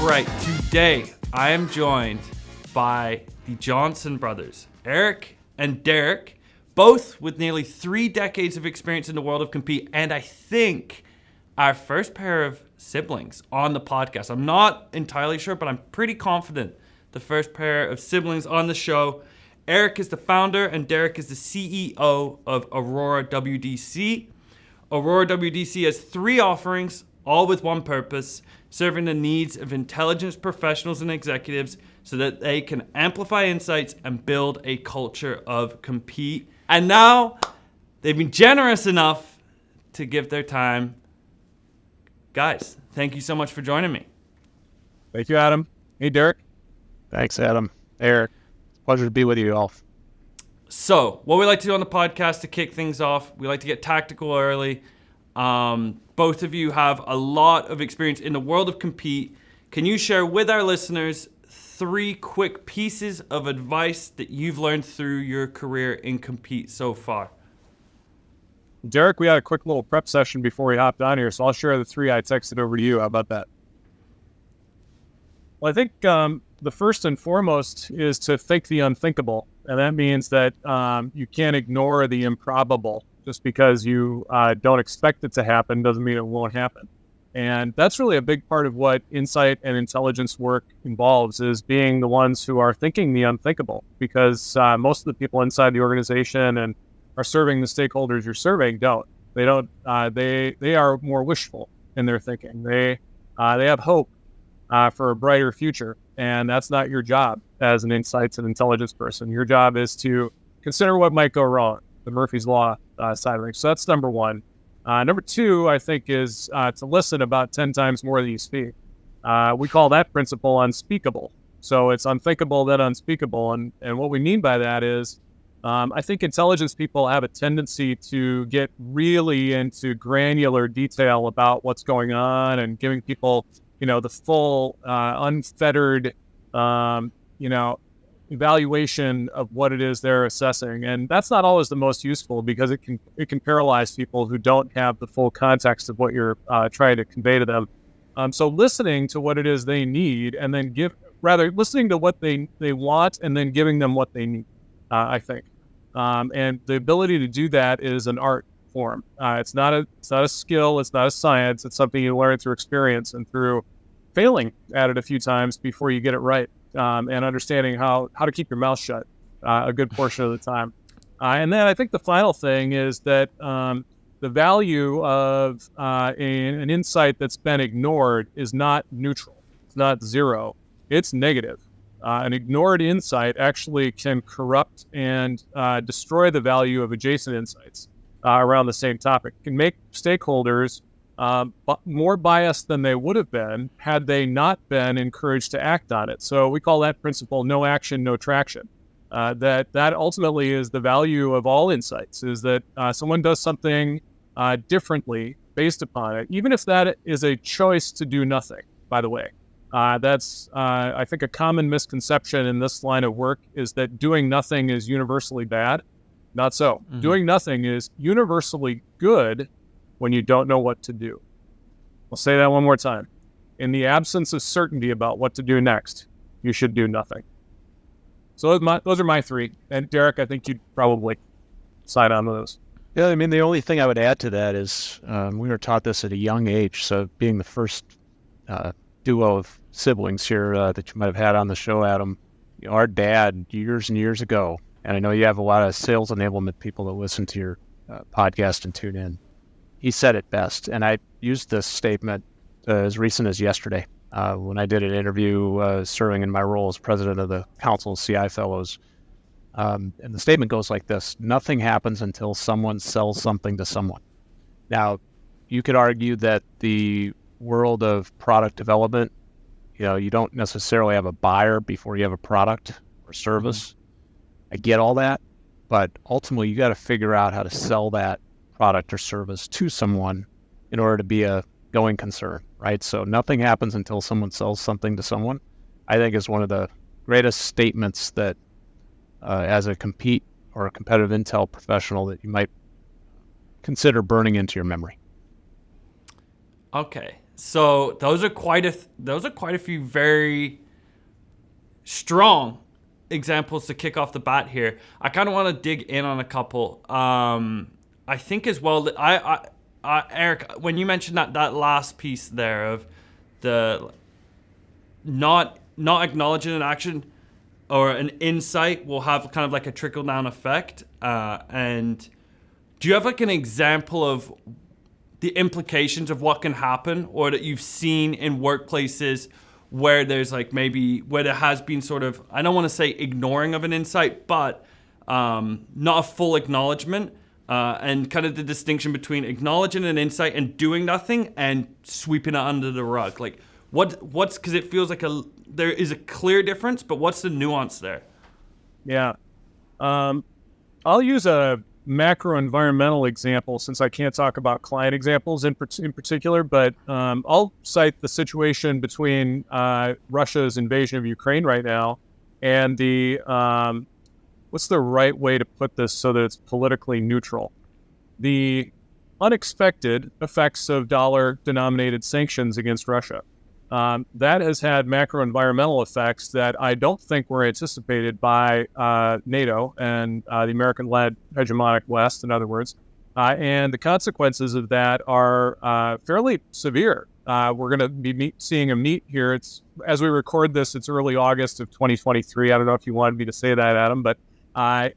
right, today I am joined by the Johnson brothers, Arik and Derek, both with nearly 3 decades of experience in the world of compete, and I think our first pair of siblings on the podcast. I'm not entirely sure, but I'm pretty confident the first pair of siblings on the show. Arik is the founder and Derek is the CEO of Aurora WDC. Aurora WDC has 3 offerings, all with one purpose: serving the needs of intelligence professionals and executives so that they can amplify insights and build a culture of compete. And now they've been generous enough to give their time. Guys, thank you so much for joining me. Thank you, Adam. Hey, Derek. Thanks, Adam. Arik, pleasure to be with you all. So, what we like to do on the podcast to kick things off, we like to get tactical early. Both of you have a lot of experience in the world of compete. Can you share with our listeners 3 quick pieces of advice that you've learned through your career in compete so far? Derek, we had a quick little prep session before we hopped on here, so I'll share the 3 I texted over to you. How about that? Well, I think the first and foremost is to think the unthinkable, and that means that you can't ignore the improbable. Just because you don't expect it to happen doesn't mean it won't happen. And that's really a big part of what insight and intelligence work involves, is being the ones who are thinking the unthinkable, because most of the people inside the organization and are serving the stakeholders you're serving don't. They don't. They are more wishful in their thinking. They have hope for a brighter future, and that's not your job as an insights and intelligence person. Your job is to consider what might go wrong, the Murphy's Law side of things. So that's number 1. Number 2, I think, is to listen about 10 times more than you speak. We call that principle unspeakable. So it's unthinkable, then unspeakable. And what we mean by that is, I think intelligence people have a tendency to get really into granular detail about what's going on and giving people, the full, unfettered, evaluation of what it is they're assessing. And that's not always the most useful, because it can paralyze people who don't have the full context of what you're trying to convey to them. So listening to what it is they need, and then listening to what they want and then giving them what they need, I think. And the ability to do that is an art form. It's not a skill. It's not a science. It's something you learn through experience and through failing at it a few times before you get it right. And understanding how to keep your mouth shut a good portion of the time. And then I think the final thing is that the value of an insight that's been ignored is not neutral. It's not zero. It's negative. An ignored insight actually can corrupt and destroy the value of adjacent insights around the same topic. It can make stakeholders more biased than they would have been had they not been encouraged to act on it. So we call that principle no action, no traction. That ultimately is the value of all insights, is that someone does something differently based upon it, even if that is a choice to do nothing, by the way. That's, I think, a common misconception in this line of work, is that doing nothing is universally bad. Not so. Mm-hmm. Doing nothing is universally good when you don't know what to do. I'll say that one more time. In the absence of certainty about what to do next, you should do nothing. So those are my 3. And Derek, I think you'd probably side on those. Yeah, I mean, the only thing I would add to that is we were taught this at a young age. So being the first duo of siblings here that you might have had on the show, Adam, our dad years and years ago, and I know you have a lot of sales enablement people that listen to your podcast and tune in. He said it best, and I used this statement as recent as yesterday when I did an interview serving in my role as president of the Council of CI Fellows. And the statement goes like this: nothing happens until someone sells something to someone. Now, you could argue that the world of product development, you don't necessarily have a buyer before you have a product or service. Mm-hmm. I get all that, but ultimately you got to figure out how to sell that product or service to someone in order to be a going concern, right? So nothing happens until someone sells something to someone, I think, is one of the greatest statements that as a compete or a competitive intel professional that you might consider burning into your memory. Okay, So those are quite a few very strong examples to kick off the bat here. I kind of want to dig in on a couple. I think as well that Eric, when you mentioned that last piece there of the not acknowledging an action or an insight will have kind of like a trickle down effect. And do you have like an example of the implications of what can happen, or that you've seen in workplaces where there's like maybe where there has been sort of, I don't want to say ignoring of an insight, but not a full acknowledgement, and kind of the distinction between acknowledging an insight and doing nothing and sweeping it under the rug? Like what's because it feels like there is a clear difference, but what's the nuance there? Yeah. I'll use a macro environmental example since I can't talk about client examples in particular, but I'll cite the situation between Russia's invasion of Ukraine right now and the what's the right way to put this so that it's politically neutral? The unexpected effects of dollar-denominated sanctions against Russia. That has had macro environmental effects that I don't think were anticipated by NATO and the American-led hegemonic West, in other words. And the consequences of that are fairly severe. We're going to be seeing a meet here. It's as we record this, it's early August of 2023. I don't know if you wanted me to say that, Adam, but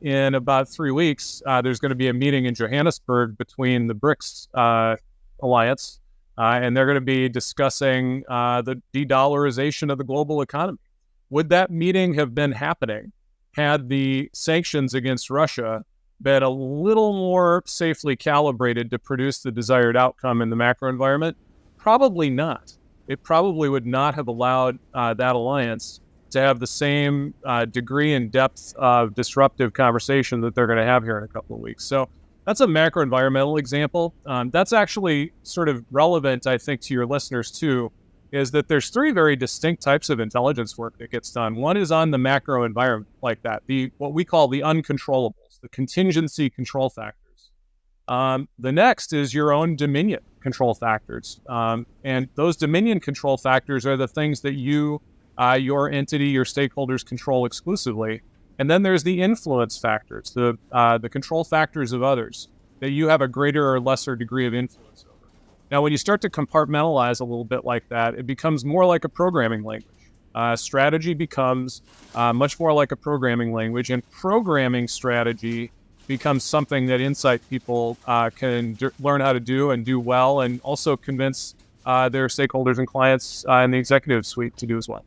in about 3 weeks, there's going to be a meeting in Johannesburg between the BRICS alliance. And they're going to be discussing the de-dollarization of the global economy. Would that meeting have been happening had the sanctions against Russia been a little more safely calibrated to produce the desired outcome in the macro environment? Probably not. It probably would not have allowed that alliance to have the same degree and depth of disruptive conversation that they're going to have here in a couple of weeks. So that's a macro environmental example. That's actually sort of relevant, I think, to your listeners too, is that there's three very distinct types of intelligence work that gets done. One is on the macro environment like that, what we call the uncontrollables, the contingency control factors. The next is your own dominion control factors. And those dominion control factors are the things that you, your entity, your stakeholders control exclusively. And then there's the influence factors, the control factors of others that you have a greater or lesser degree of influence over. Now, when you start to compartmentalize a little bit like that, it becomes more like a programming language. Strategy becomes much more like a programming language, and programming strategy becomes something that insight people can learn how to do and do well, and also convince their stakeholders and clients in the executive suite to do as well.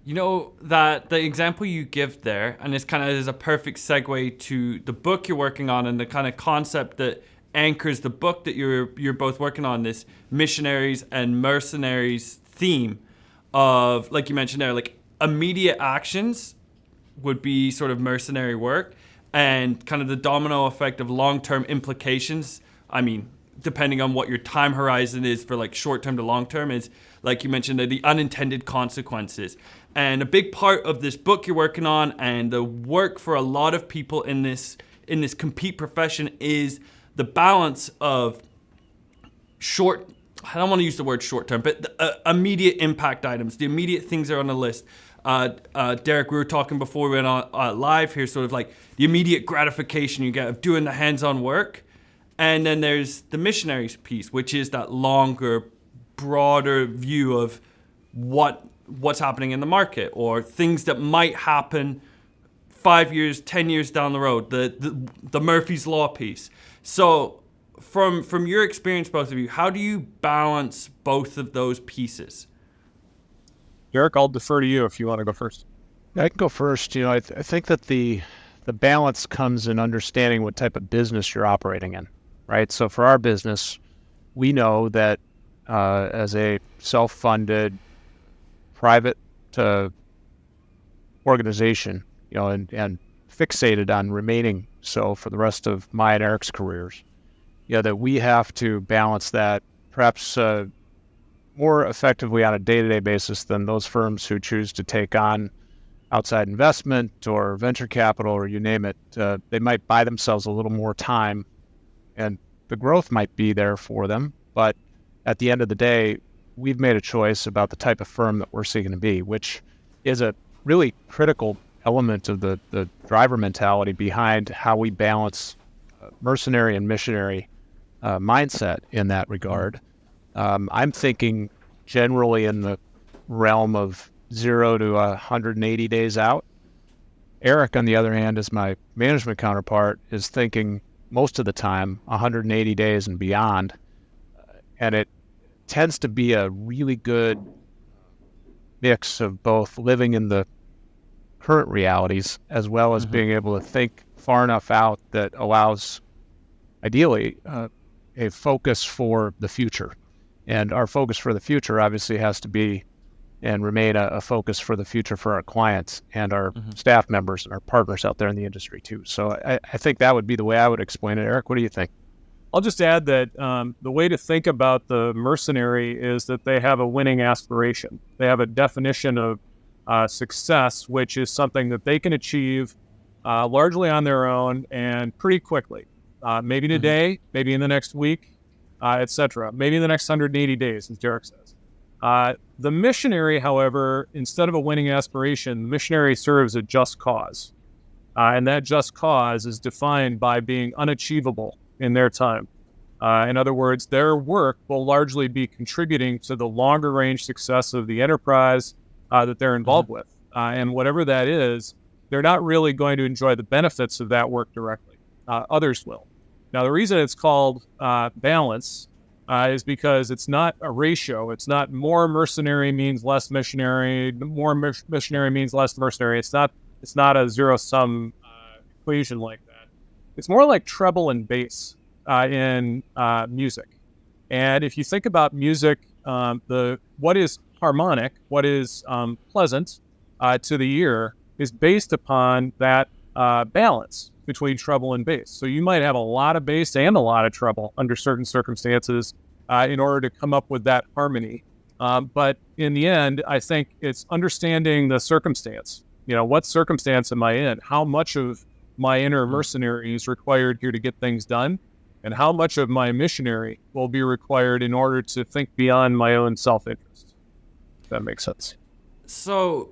You know, that the example you give there, and this kind of is a perfect segue to the book you're working on and the kind of concept that anchors the book that you're both working on, this Missionaries and Mercenaries theme of, like you mentioned there, like immediate actions would be sort of mercenary work, and kind of the domino effect of long-term implications. I mean, depending on what your time horizon is for like short-term to long-term, is like you mentioned, the unintended consequences. And a big part of this book you're working on, and the work for a lot of people in this compete profession, is the balance of I don't want to use the word short-term, but the immediate impact items, the immediate things that are on the list. Derek, we were talking before we went on live here, sort of like the immediate gratification you get of doing the hands-on work. And then there's the missionaries piece, which is that longer, broader view of what's happening in the market, or things that might happen 5 years, 10 years down the road, the Murphy's Law piece. So from your experience, both of you, how do you balance both of those pieces? Derek, I'll defer to you if you want to go first. I can go first. You know, I think that the balance comes in understanding what type of business you're operating in, right? So for our business, we know that as a self-funded private organization, you know, and fixated on remaining so for the rest of my and Eric's careers, you know, that we have to balance that perhaps more effectively on a day-to-day basis than those firms who choose to take on outside investment or venture capital or you name it. They might buy themselves a little more time, and the growth might be there for them, But at the end of the day, we've made a choice about the type of firm that we're seeking to be, which is a really critical element of the driver mentality behind how we balance mercenary and missionary mindset in that regard. I'm thinking generally in the realm of 0 to 180 days out. Arik, on the other hand, as my management counterpart, is thinking most of the time 180 days and beyond. And it tends to be a really good mix of both living in the current realities as well as being able to think far enough out that allows, ideally, a focus for the future. And our focus for the future obviously has to be and remain a focus for the future for our clients and our staff members and our partners out there in the industry too. So I think that would be the way I would explain it. Arik, what do you think? I'll just add that the way to think about the mercenary is that they have a winning aspiration. They have a definition of success, which is something that they can achieve largely on their own and pretty quickly. Maybe today, maybe in the next week, etc. Maybe in the next 180 days, as Derek says. The missionary, however, instead of a winning aspiration, the missionary serves a just cause. And that just cause is defined by being unachievable in their time. In other words, their work will largely be contributing to the longer range success of the enterprise that they're involved with. And whatever that is, they're not really going to enjoy the benefits of that work directly. Others will. Now, the reason it's called balance is because it's not a ratio. It's not more mercenary means less missionary. More missionary means less mercenary. It's not a zero-sum equation like that. It's more like treble and bass in music. And if you think about music, what is harmonic, what is pleasant to the ear, is based upon that balance between treble and bass. So you might have a lot of bass and a lot of treble under certain circumstances in order to come up with that harmony. But in the end, I think it's understanding the circumstance. What circumstance am I in? How much of my inner mercenary is required here to get things done? And how much of my missionary will be required in order to think beyond my own self-interest? If that makes sense. So,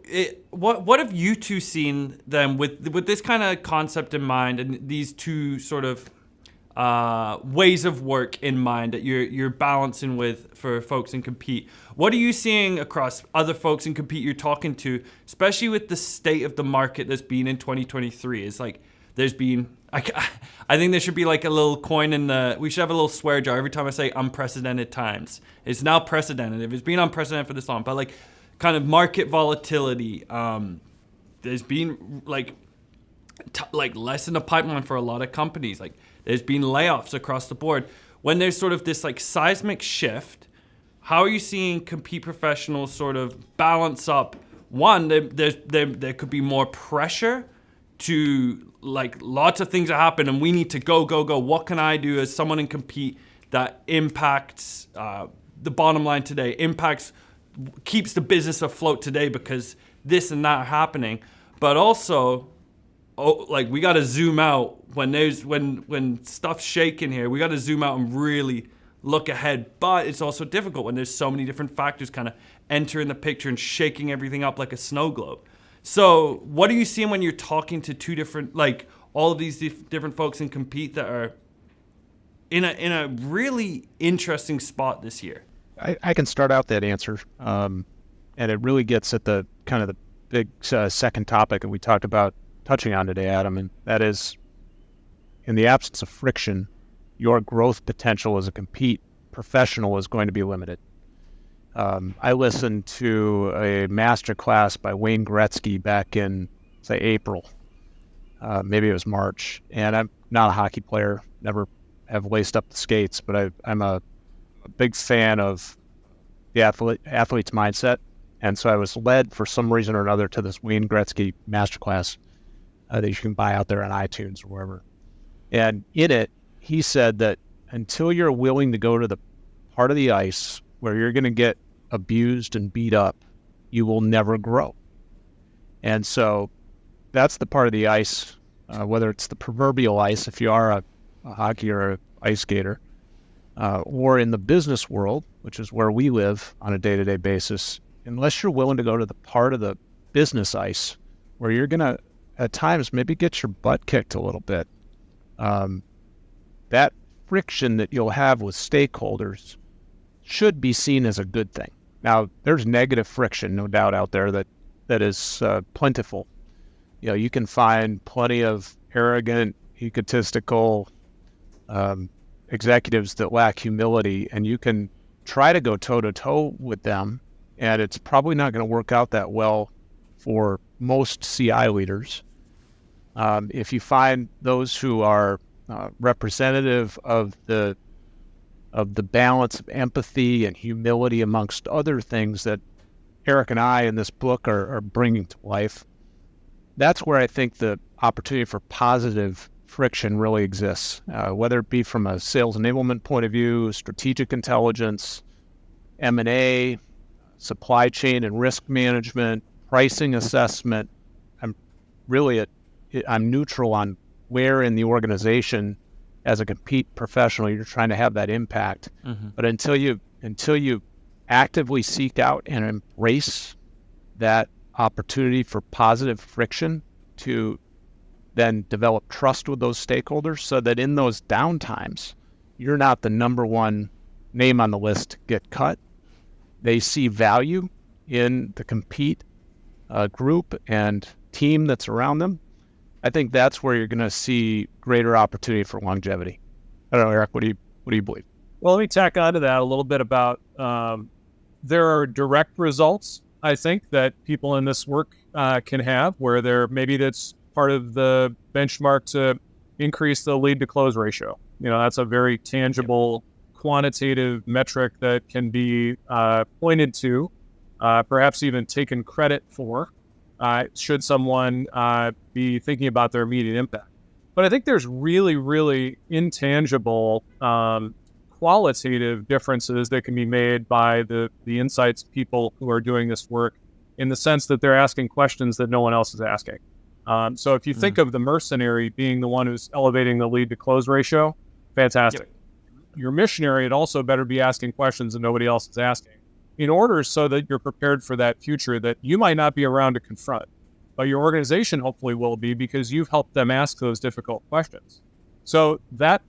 what have you two seen then with this kind of concept in mind and these two sort of ways of work in mind that you're balancing with for folks in Compete? What are you seeing across other folks in Compete you're talking to, especially with the state of the market that's been in 2023? It's like there's been, I think there should be like a little coin we should have a little swear jar every time I say unprecedented times. It's now precedented. If it's been unprecedented for this long, but like kind of market volatility. There's been like less in the pipeline for a lot of companies. Like there's been layoffs across the board. When there's sort of this like seismic shift, how are you seeing Compete professionals sort of balance up? One, there could be more pressure to like lots of things that happen and we need to go. What can I do as someone in Compete that impacts the bottom line today, keeps the business afloat today because this and that are happening, but also, we got to zoom out when stuff's shaking here. We got to zoom out and really look ahead. But it's also difficult when there's so many different factors kind of entering the picture and shaking everything up like a snow globe. So, what are you seeing when you're talking to two different, all of these different folks in Compete that are in a really interesting spot this year? I can start out that answer, and it really gets at the kind of the big second topic that we talked about touching on today, Adam, and that is, in the absence of friction, your growth potential as a Compete professional is going to be limited. I listened to a master class by Wayne Gretzky back in, say, April. Maybe it was March, and I'm not a hockey player, never have laced up the skates, but I'm a big fan of the athlete's mindset. And so I was led for some reason or another to this Wayne Gretzky masterclass that you can buy out there on iTunes or wherever. And in it, he said that until you're willing to go to the part of the ice where you're going to get abused and beat up, you will never grow. And so that's the part of the ice, whether it's the proverbial ice, if you are a hockey or an ice skater, or in the business world, which is where we live on a day-to-day basis, unless you're willing to go to the part of the business ice where you're going to, at times, maybe get your butt kicked a little bit, that friction that you'll have with stakeholders should be seen as a good thing. Now, there's negative friction, no doubt, out there that is plentiful. You can find plenty of arrogant, egotistical executives that lack humility, and you can try to go toe-to-toe with them, and it's probably not going to work out that well for most CI leaders. If you find those who are representative of the balance of empathy and humility amongst other things that Arik and I in this book are bringing to life, that's where I think the opportunity for positive friction really exists, whether it be from a sales enablement point of view, strategic intelligence, M&A, supply chain and risk management, pricing assessment. I'm neutral on where in the organization as a compete professional you're trying to have that impact. Mm-hmm. But until you actively seek out and embrace that opportunity for positive friction to then develop trust with those stakeholders so that in those downtimes, you're not the number one name on the list to get cut. They see value in the compete group and team that's around them. I think that's where you're going to see greater opportunity for longevity. I don't know, Arik, what do you believe? Well, let me tack on to that a little bit about there are direct results, I think, that people in this work can have where maybe that's part of the benchmark to increase the lead to close ratio. That's a very tangible, quantitative metric that can be pointed to, perhaps even taken credit for, should someone be thinking about their immediate impact. But I think there's really, really intangible qualitative differences that can be made by the insights people who are doing this work, in the sense that they're asking questions that no one else is asking. So if you think of the mercenary being the one who's elevating the lead to close ratio, fantastic. Yep. Your missionary, it also better be asking questions that nobody else is asking, in order so that you're prepared for that future that you might not be around to confront, but your organization hopefully will be, because you've helped them ask those difficult questions. So that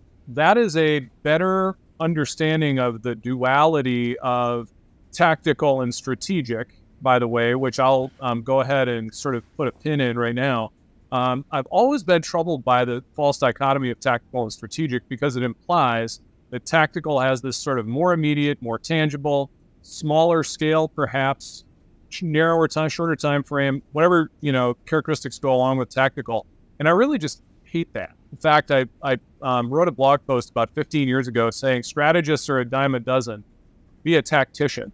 is a better understanding of the duality of tactical and strategic, by the way, which I'll go ahead and sort of put a pin in right now. I've always been troubled by the false dichotomy of tactical and strategic, because it implies that tactical has this sort of more immediate, more tangible, smaller scale, perhaps narrower time, shorter time frame, whatever characteristics go along with tactical. And I really just hate that. In fact, I wrote a blog post about 15 years ago saying strategists are a dime a dozen. Be a tactician,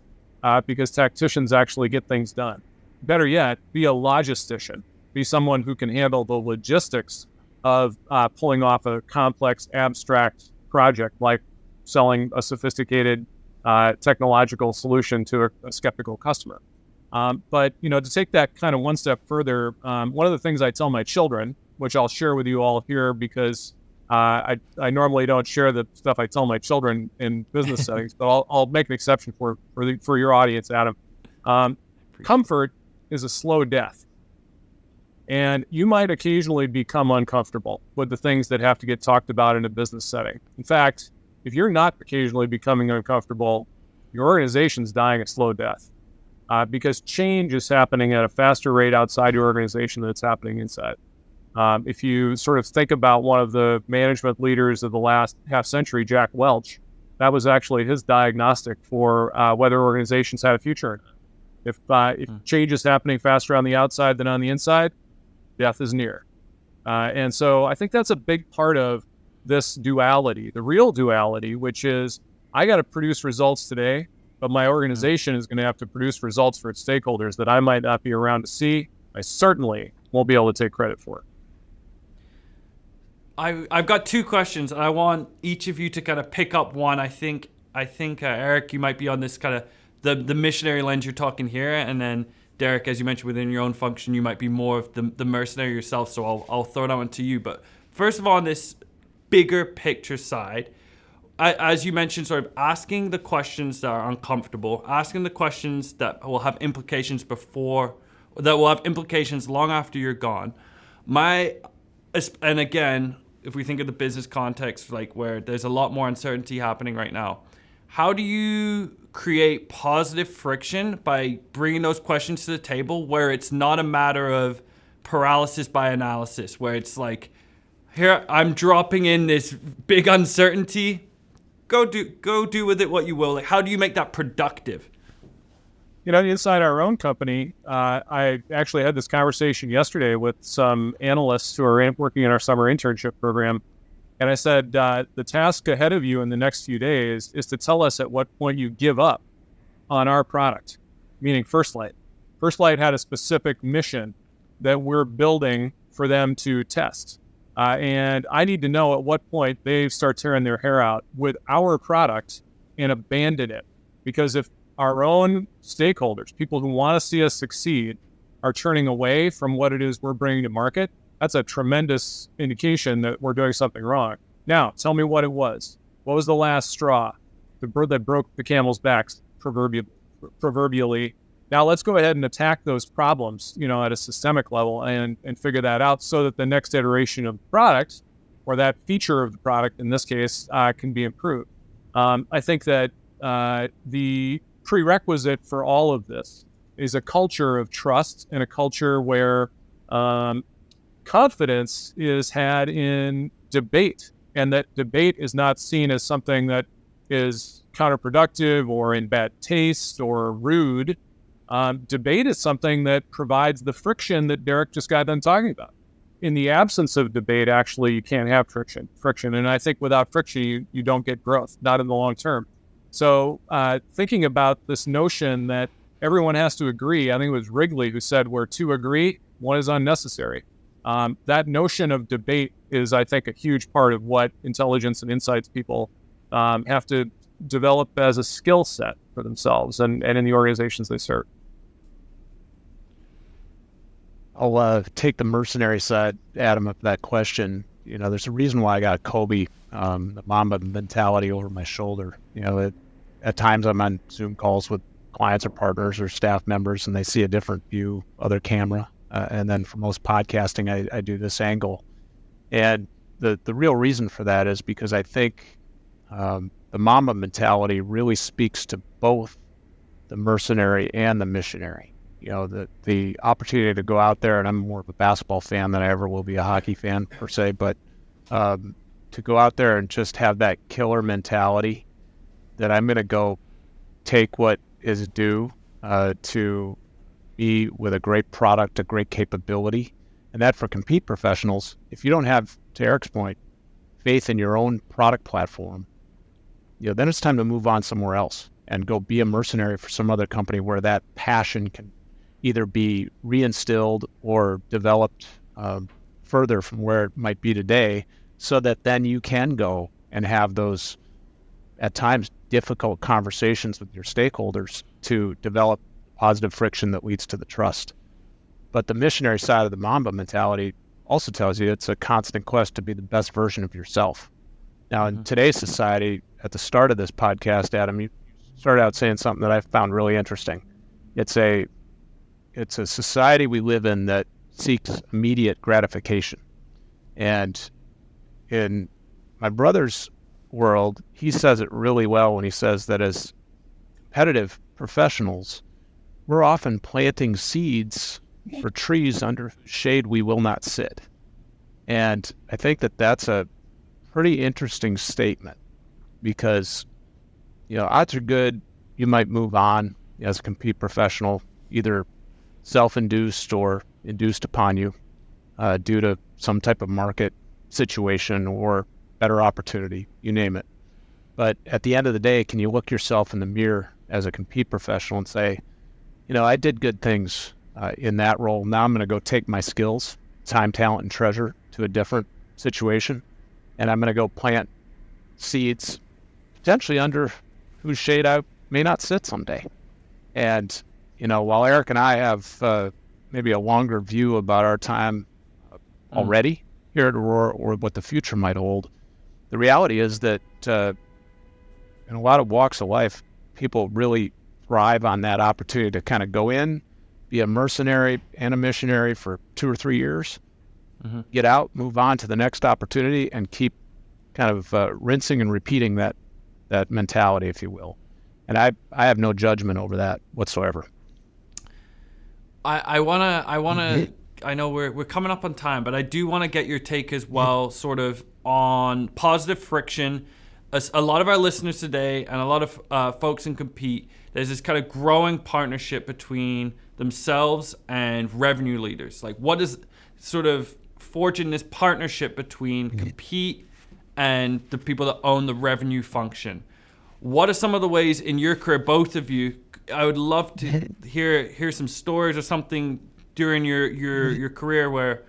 because tacticians actually get things done. Better yet, be a logistician. Be someone who can handle the logistics of pulling off a complex, abstract project, like selling a sophisticated technological solution to a skeptical customer. But to take that kind of one step further, one of the things I tell my children, which I'll share with you all here, because I normally don't share the stuff I tell my children in business settings, but I'll make an exception for your audience, Adam. Comfort is a slow death. And you might occasionally become uncomfortable with the things that have to get talked about in a business setting. In fact, if you're not occasionally becoming uncomfortable, your organization's dying a slow death, because change is happening at a faster rate outside your organization than it's happening inside. If you sort of think about one of the management leaders of the last half century, Jack Welch, that was actually his diagnostic for whether organizations had a future or not. If change is happening faster on the outside than on the inside, death is near. And so I think that's a big part of this duality, the real duality, which is I got to produce results today, but my organization is going to have to produce results for its stakeholders that I might not be around to see. I certainly won't be able to take credit for it. I've got two questions, and I want each of you to kind of pick up one. I think Arik, you might be on this kind of the missionary lens you're talking here, and then Derek, as you mentioned, within your own function, you might be more of the mercenary yourself. So I'll throw that one to you. But first of all, on this bigger picture side, as you mentioned, sort of asking the questions that are uncomfortable, asking the questions that will have implications long after you're gone. And again, if we think of the business context, like where there's a lot more uncertainty happening right now, how do you create positive friction by bringing those questions to the table where it's not a matter of paralysis by analysis, where it's like, here, I'm dropping in this big uncertainty. Go do with it what you will. Like, how do you make that productive? Inside our own company, I actually had this conversation yesterday with some analysts who are working in our summer internship program. And I said, the task ahead of you in the next few days is to tell us at what point you give up on our product, meaning First Light. First Light had a specific mission that we're building for them to test. And I need to know at what point they start tearing their hair out with our product and abandon it. Because if our own stakeholders, people who want to see us succeed, are turning away from what it is we're bringing to market, that's a tremendous indication that we're doing something wrong. Now, tell me what it was. What was the last straw? The bird that broke the camel's back, proverbially. Now let's go ahead and attack those problems, at a systemic level and figure that out so that the next iteration of the product, or that feature of the product in this case, can be improved. I think that the prerequisite for all of this is a culture of trust and a culture where confidence is had in debate, and that debate is not seen as something that is counterproductive or in bad taste or rude. Debate is something that provides the friction that Derek just got done talking about. In the absence of debate, actually, you can't have friction. And I think without friction, you don't get growth, not in the long term. So thinking about this notion that everyone has to agree, I think it was Wrigley who said, where two agree, one is unnecessary. That notion of debate is, I think, a huge part of what intelligence and insights people have to develop as a skill set for themselves and in the organizations they serve. I'll take the mercenary side, Adam, of that question. There's a reason why I got Kobe, the Mamba mentality over my shoulder. At times I'm on Zoom calls with clients or partners or staff members, and they see a different view, other camera. And then for most podcasting, I do this angle. And the real reason for that is because I think the Mamba mentality really speaks to both the mercenary and the missionary. The opportunity to go out there, and I'm more of a basketball fan than I ever will be a hockey fan per se, but to go out there and just have that killer mentality that I'm going to go take what is due to be with a great product, a great capability. And that for compete professionals, if you don't have, to Eric's point, faith in your own product platform, then it's time to move on somewhere else and go be a mercenary for some other company where that passion can either be reinstilled or developed further from where it might be today, so that then you can go and have those, at times, difficult conversations with your stakeholders to develop positive friction that leads to the trust. But the missionary side of the Mamba mentality also tells you it's a constant quest to be the best version of yourself. Now, in today's society, at the start of this podcast, Adam, you started out saying something that I found really interesting. It's a society we live in that seeks immediate gratification. And in my brother's world, he says it really well when he says that as competitive professionals, we're often planting seeds for trees under whose shade we will not sit. And I think that that's a pretty interesting statement, because, odds are good you might move on as a compete professional, either self-induced or induced upon you due to some type of market situation or better opportunity, you name it. But at the end of the day, can you look yourself in the mirror as a compete professional and say, I did good things in that role. Now I'm going to go take my skills, time, talent, and treasure to a different situation, and I'm going to go plant seeds potentially under whose shade I may not sit someday. And while Eric and I have maybe a longer view about our time already here at Aurora or what the future might hold, the reality is that in a lot of walks of life, people really thrive on that opportunity to kind of go in, be a mercenary and a missionary for 2 or 3 years, get out, move on to the next opportunity, and keep kind of rinsing and repeating that mentality, if you will. And I have no judgment over that whatsoever. I wanna. I know we're coming up on time, but I do want to get your take as well, sort of on positive friction. A lot of our listeners today and a lot of folks in Compete, there's this kind of growing partnership between themselves and revenue leaders. Like, what is sort of forging this partnership between Compete and the people that own the revenue function? What are some of the ways in your career, both of you? I would love to hear some stories or something during your career where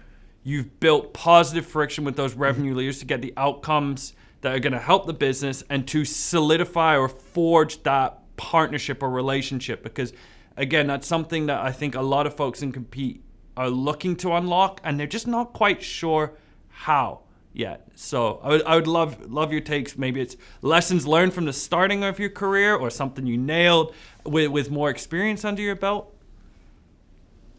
you've built positive friction with those revenue leaders to get the outcomes that are going to help the business and to solidify or forge that partnership or relationship. Because again, that's something that I think a lot of folks in Compete are looking to unlock, and they're just not quite sure how yet. So I would love your takes. Maybe it's lessons learned from the starting of your career or something you nailed with more experience under your belt.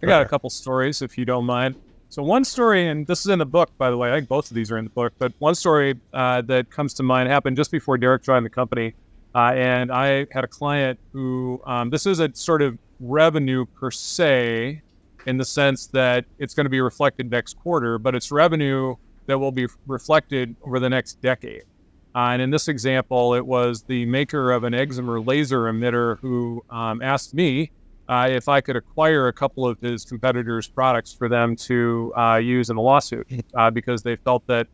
I got a couple stories, if you don't mind. So one story, and this is in the book, by the way. I think both of these are in the book. But one story that comes to mind happened just before Derek joined the company. And I had a client who, this isn't sort of revenue per se, in the sense that it's going to be reflected next quarter, but it's revenue that will be reflected over the next decade. And in this example, it was the maker of an excimer laser emitter who asked me if I could acquire a couple of his competitors' products for them to use in a lawsuit because they felt that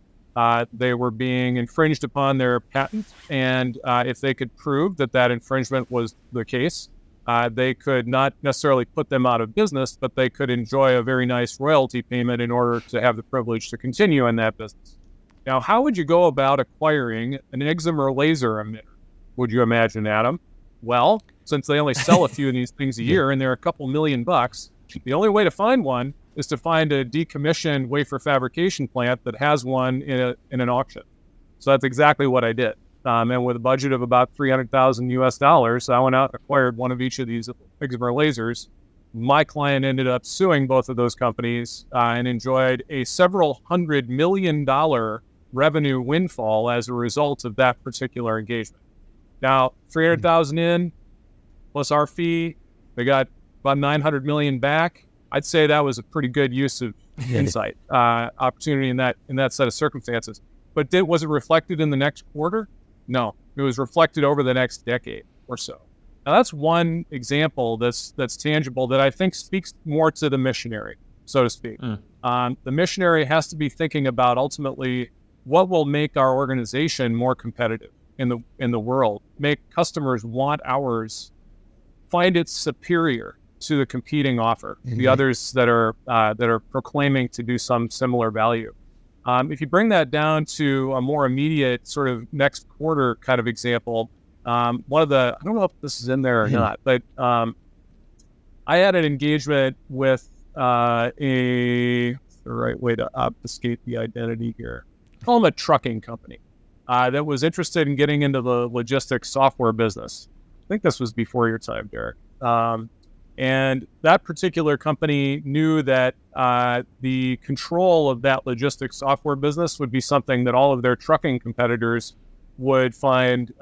they were being infringed upon their patent. And if they could prove that that infringement was the case, they could not necessarily put them out of business, but they could enjoy a very nice royalty payment in order to have the privilege to continue in that business. Now, how would you go about acquiring an excimer laser emitter, would you imagine, Adam? Well, since they only sell a few of these things a year and they're a couple $1,000,000, the only way to find one is to find a decommissioned wafer fabrication plant that has one in an auction. So that's exactly what I did. And with a budget of about $300,000 US, I went out and acquired one of each of these excimer lasers. My client ended up suing both of those companies and enjoyed a several $100 million revenue windfall as a result of that particular engagement. Now, $300,000 in, plus our fee, they got about $900 million back. I'd say that was a pretty good use of insight, opportunity in that set of circumstances. But was it reflected in the next quarter? No, it was reflected over the next decade or so. Now that's one example that's tangible that I think speaks more to the missionary, so to speak. The missionary has to be thinking about ultimately what will make our organization more competitive in the world, make customers want ours, find it superior to the competing offer, the others that are proclaiming to do some similar value. If you bring that down to a more immediate sort of next quarter kind of example, I don't know if this is in there or not, but I had an engagement with what's the right way to obfuscate the identity here? Call them a trucking company that was interested in getting into the logistics software business. I think this was before your time, Derek. And that particular company knew that the control of that logistics software business would be something that all of their trucking competitors would find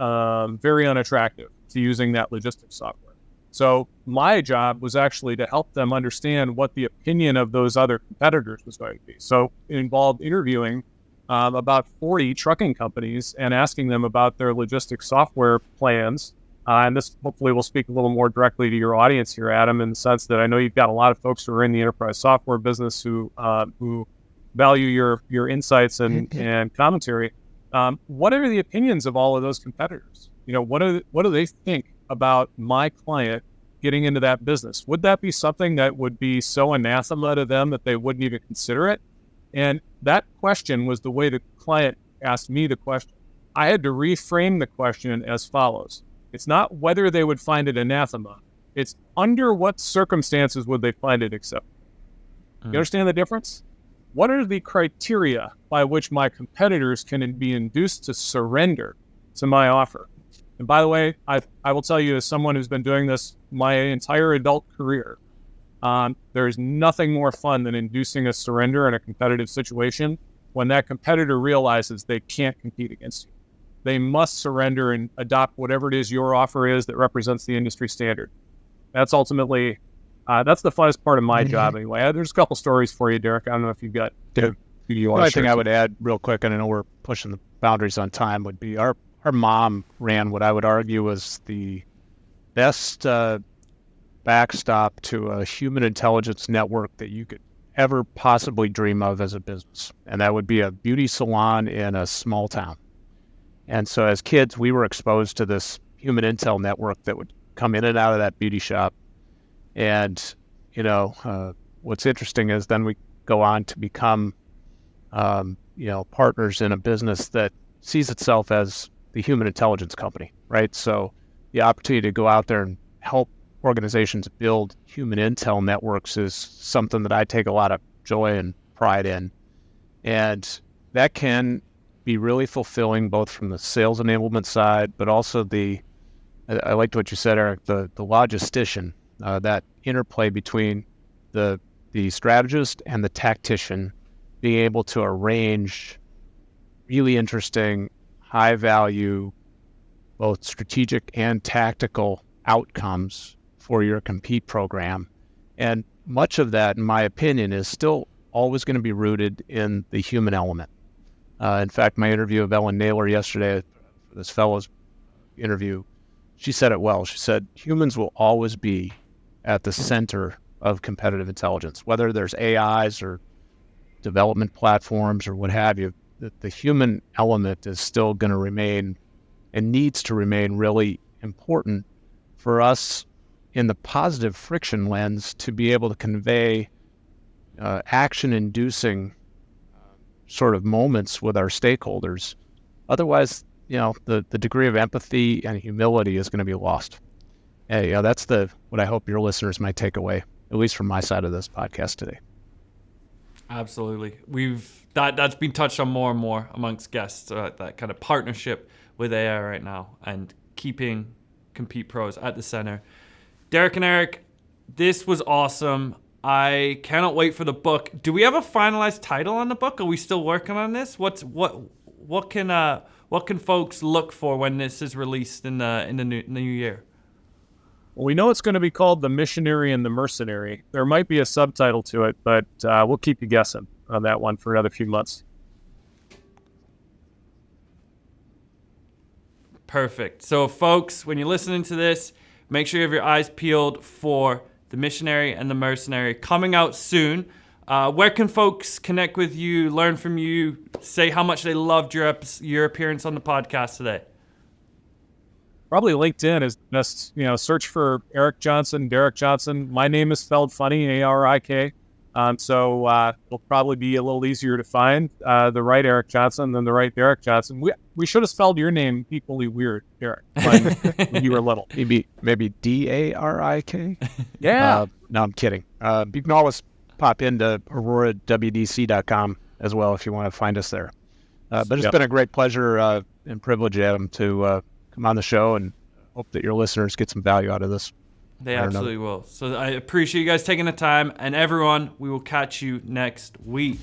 very unattractive to using that logistics software. So my job was actually to help them understand what the opinion of those other competitors was going to be. So it involved interviewing about 40 trucking companies and asking them about their logistics software plans. And this hopefully will speak a little more directly to your audience here, Adam, in the sense that I know you've got a lot of folks who are in the enterprise software business who value your insights and commentary. What are the opinions of all of those competitors? What do they think about my client getting into that business? Would that be something that would be so anathema to them that they wouldn't even consider it? And that question was the way the client asked me the question. I had to reframe the question as follows. It's not whether they would find it anathema. It's under what circumstances would they find it acceptable. You understand the difference? What are the criteria by which my competitors can be induced to surrender to my offer? And by the way, I will tell you, as someone who's been doing this my entire adult career, there's nothing more fun than inducing a surrender in a competitive situation when that competitor realizes they can't compete against you. They must surrender and adopt whatever it is your offer is that represents the industry standard. That's ultimately, that's the funnest part of my job anyway. There's a couple stories for you, Derek. I don't know if you've got... The only thing I would add real quick, and I know we're pushing the boundaries on time, would be our mom ran what I would argue was the best backstop to a human intelligence network that you could ever possibly dream of as a business. And that would be a beauty salon in a small town. And so as kids, we were exposed to this human intel network that would come in and out of that beauty shop. And, what's interesting is then we go on to become, partners in a business that sees itself as the human intelligence company, right? So the opportunity to go out there and help organizations build human intel networks is something that I take a lot of joy and pride in. And that can be really fulfilling both from the sales enablement side, but also I liked what you said, Eric, the logistician, that interplay between the strategist and the tactician, being able to arrange really interesting, high value, both strategic and tactical outcomes for your compete program. And much of that, in my opinion, is still always going to be rooted in the human element. In fact, my interview of Ellen Naylor yesterday, this fellow's interview, she said it well. She said, humans will always be at the center of competitive intelligence, whether there's AIs or development platforms or what have you. The human element is still going to remain and needs to remain really important for us in the positive friction lens to be able to convey action-inducing sort of moments with our stakeholders. Otherwise, the degree of empathy and humility is going to be lost. And, that's what I hope your listeners might take away, at least from my side of this podcast today. Absolutely. That's been touched on more and more amongst guests, that kind of partnership with AI right now and keeping Compete Pros at the center. Derek and Arik, this was awesome. I cannot wait for the book. Do we have a finalized title on the book? Are we still working on this? What can folks look for when this is released in the new year? Well, we know it's going to be called The Missionary and the Mercenary. There might be a subtitle to it, but we'll keep you guessing on that one for another few months. Perfect. So, folks, when you're listening to this, make sure you have your eyes peeled for The Missionary and the Mercenary coming out soon. Where can folks connect with you, learn from you, say how much they loved your appearance on the podcast today? Probably LinkedIn is best. Search for Arik Johnson, Derek Johnson. My name is spelled funny, A-R-I-K. So it'll probably be a little easier to find the right Arik Johnson than the right Derek Johnson. We should have spelled your name equally weird, Derek, when you were little. Maybe D-A-R-I-K? Yeah. No, I'm kidding. You can always pop into Aurora WDC.com as well if you want to find us there. But it's been a great pleasure and privilege, Adam, to come on the show, and hope that your listeners get some value out of this. They absolutely will. So I appreciate you guys taking the time, and everyone, we will catch you next week.